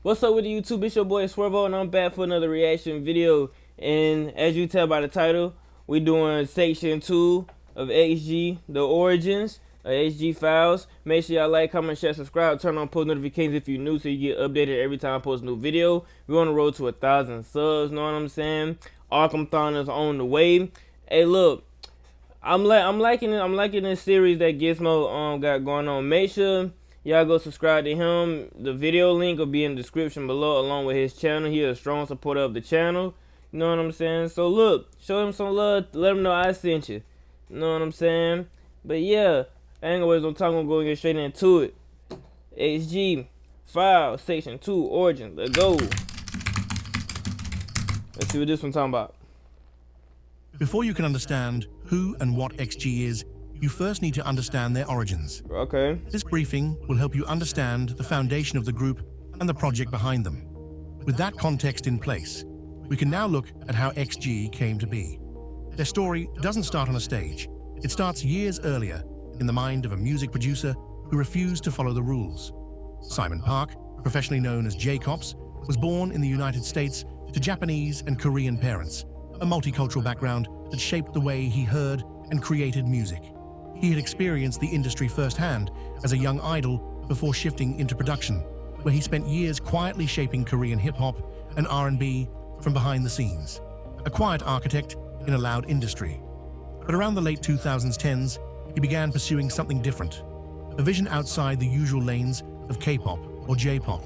What's up with the YouTube? It's your boy Swervo, and I'm back for another reaction video. And as you tell by the title, we're doing section 2 of XG, the origins of XG files. Make sure y'all like, comment, share, subscribe, turn on post notifications if you're new so you get updated every time I post a new video. We're on the road to 1,000 subs, know what I'm saying? Arkham is on the way. Hey, look, I'm liking it. I'm liking this series that Gizmo got going on. Make sure y'all go subscribe to him. The video link will be in the description below along with his channel. He is a strong supporter of the channel. You know what I'm saying? So look, show him some love. Let him know I sent you. You know what I'm saying? But yeah, I ain't gonna waste no time. I'm gonna get straight into it. XG file section 2 origin. Let's go. Let's see what this one's talking about. Before you can understand who and what XG is, you first need to understand their origins. Okay. This briefing will help you understand the foundation of the group and the project behind them. With that context in place, we can now look at how XG came to be. Their story doesn't start on a stage. It starts years earlier in the mind of a music producer who refused to follow the rules. Simon Park, professionally known as J-Cops, was born in the United States to Japanese and Korean parents, a multicultural background that shaped the way he heard and created music. He had experienced the industry firsthand as a young idol before shifting into production, where he spent years quietly shaping Korean hip-hop and R&B from behind the scenes. A quiet architect in a loud industry. But around the late 2010s, he began pursuing something different, a vision outside the usual lanes of K-pop or J-pop.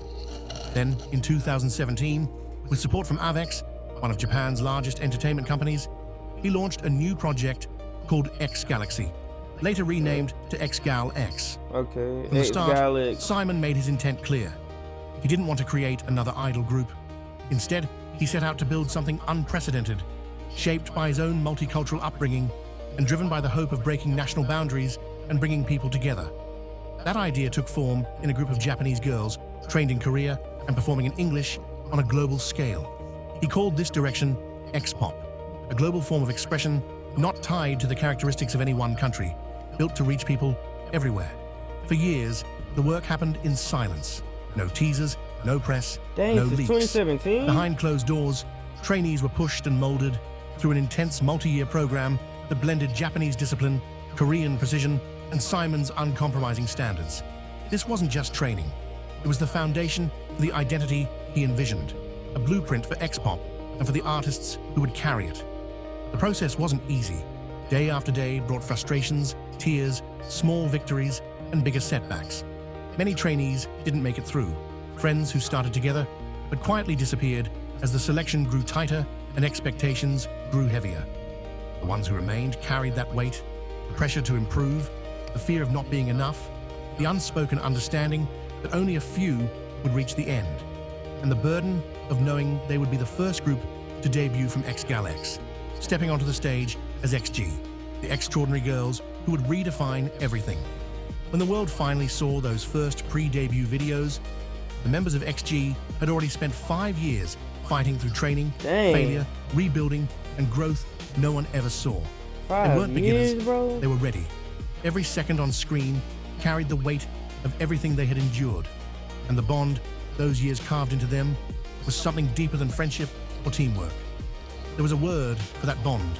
Then, in 2017, with support from AVEX, one of Japan's largest entertainment companies, he launched a new project called XGALX, later renamed to XGALX. Okay. From the start, XGALX. Simon made his intent clear. He didn't want to create another idol group. Instead, he set out to build something unprecedented, shaped by his own multicultural upbringing and driven by the hope of breaking national boundaries and bringing people together. That idea took form in a group of Japanese girls trained in Korea and performing in English on a global scale. He called this direction X-pop, a global form of expression not tied to the characteristics of any one country, built to reach people everywhere. For years, the work happened in silence. No teasers, no press, Dang, no since leaks. 2017? Behind closed doors, trainees were pushed and molded through an intense multi-year program that blended Japanese discipline, Korean precision, and Simon's uncompromising standards. This wasn't just training. It was the foundation for the identity he envisioned, a blueprint for X-pop and for the artists who would carry it. The process wasn't easy. Day after day brought frustrations, tears, small victories, and bigger setbacks. Many trainees didn't make it through, friends who started together but quietly disappeared as the selection grew tighter and expectations grew heavier. The ones who remained carried that weight, the pressure to improve, the fear of not being enough, the unspoken understanding that only a few would reach the end, and the burden of knowing they would be the first group to debut from XGALX, stepping onto the stage as XG, the extraordinary girls who would redefine everything. When the world finally saw those first pre-debut videos, the members of XG had already spent 5 years fighting through training, Dang. failure, rebuilding, and growth no one ever saw. They 5 weren't years, beginners, bro? they were ready. Every second on screen carried the weight of everything they had endured, and the bond those years carved into them was something deeper than friendship or teamwork. There was a word for that bond,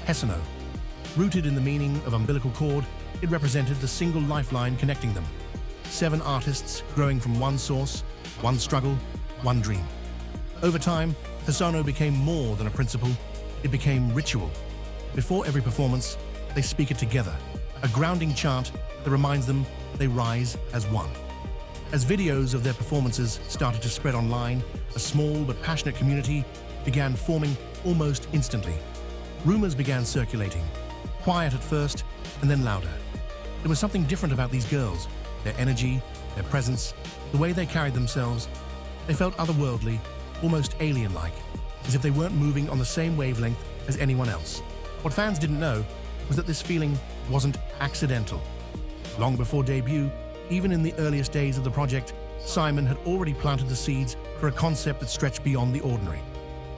Hesono. Rooted in the meaning of umbilical cord, it represented the single lifeline connecting them. 7 artists growing from one source, one struggle, one dream. Over time, Hesono became more than a principle, it became ritual. Before every performance, they speak it together, a grounding chant that reminds them they rise as one. As videos of their performances started to spread online, a small but passionate community began forming almost instantly. Rumors began circulating, quiet at first and then louder. There was something different about these girls, their energy, their presence, the way they carried themselves. They felt otherworldly, almost alien-like, as if they weren't moving on the same wavelength as anyone else. What fans didn't know was that this feeling wasn't accidental. Long before debut, even in the earliest days of the project, Simon had already planted the seeds for a concept that stretched beyond the ordinary.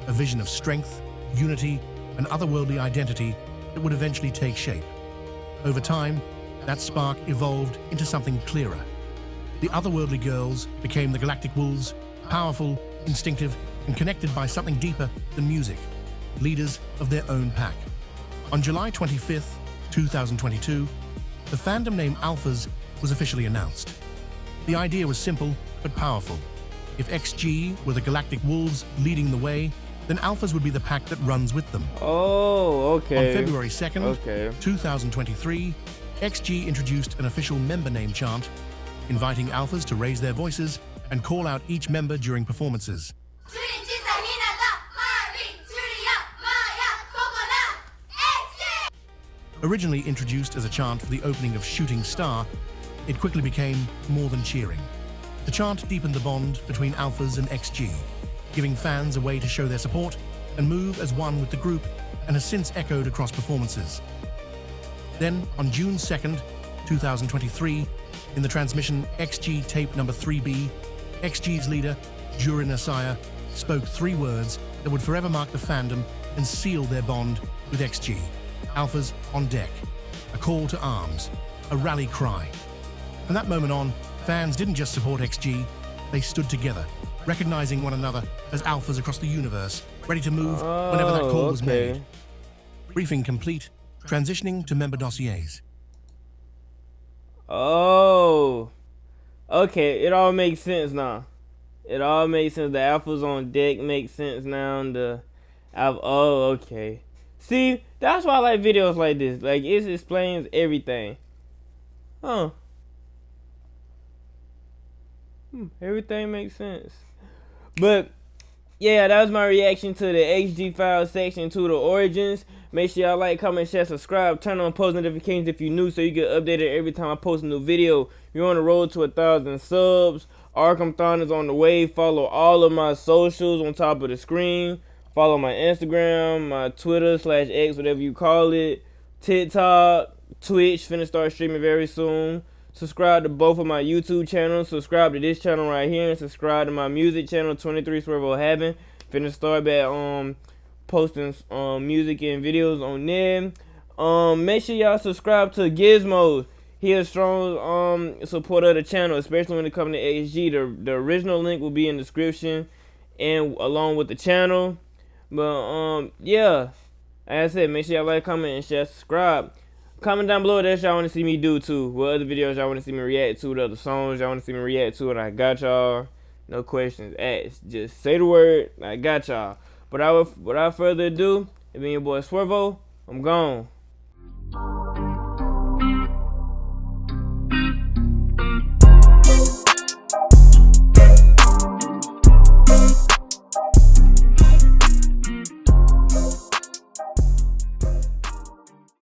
A vision of strength, unity, and otherworldly identity that would eventually take shape. Over time, that spark evolved into something clearer. The otherworldly girls became the Galactic Wolves, Powerful, instinctive, and connected by something deeper than music. Leaders of their own pack. On July 25th, 2022, the fandom name Alphas was officially announced. The idea was simple but powerful. If XG were the galactic wolves leading the way, then Alphas would be the pack that runs with them. Oh, okay. On February 2nd, 2023, XG introduced an official member name chant, inviting Alphas to raise their voices and call out each member during performances. Originally introduced as a chant for the opening of Shooting Star, it quickly became more than cheering. The chant deepened the bond between Alphas and XG, giving fans a way to show their support and move as one with the group, and has since echoed across performances. Then, on June 2nd, 2023, in the transmission XG Tape Number 3B, XG's leader, Jurin Asaya, spoke 3 words that would forever mark the fandom and seal their bond with XG. Alphas on deck, a call to arms, a rally cry. From that moment on, fans didn't just support XG, they stood together, recognizing one another as Alphas across the universe, ready to move whenever that call was made. Briefing complete, transitioning to member dossiers. Oh, okay, it all makes sense now. It all makes sense. The Alphas on deck makes sense now. Oh, okay. See, that's why I like videos like this. Like, it explains everything. Huh. Everything makes sense. But, yeah, that was my reaction to the XGALX Section 2, the Origins. Make sure y'all like, comment, share, subscribe. Turn on post notifications if you're new so you get updated every time I post a new video. You're on the road to 1,000 subs. Arkham-thon is on the way. Follow all of my socials on top of the screen. Follow my Instagram, my Twitter /X, whatever you call it. TikTok, Twitch, finna start streaming very soon. Subscribe to both of my YouTube channels. Subscribe to this channel right here and subscribe to my music channel, 23 Swervo Having. Finna start back posting music and videos on there. Make sure y'all subscribe to Gizmo. He a strong supporter of the channel, especially when it comes to XG. The original link will be in the description and along with the channel. But yeah, like I said, make sure y'all like, comment, and share, subscribe. Comment down below what else y'all want to see me do too. What other videos y'all want to see me react to, what other songs y'all want to see me react to, and I got y'all. No questions asked. Just say the word, I got y'all. But without further ado, it been your boy Swervo. I'm gone.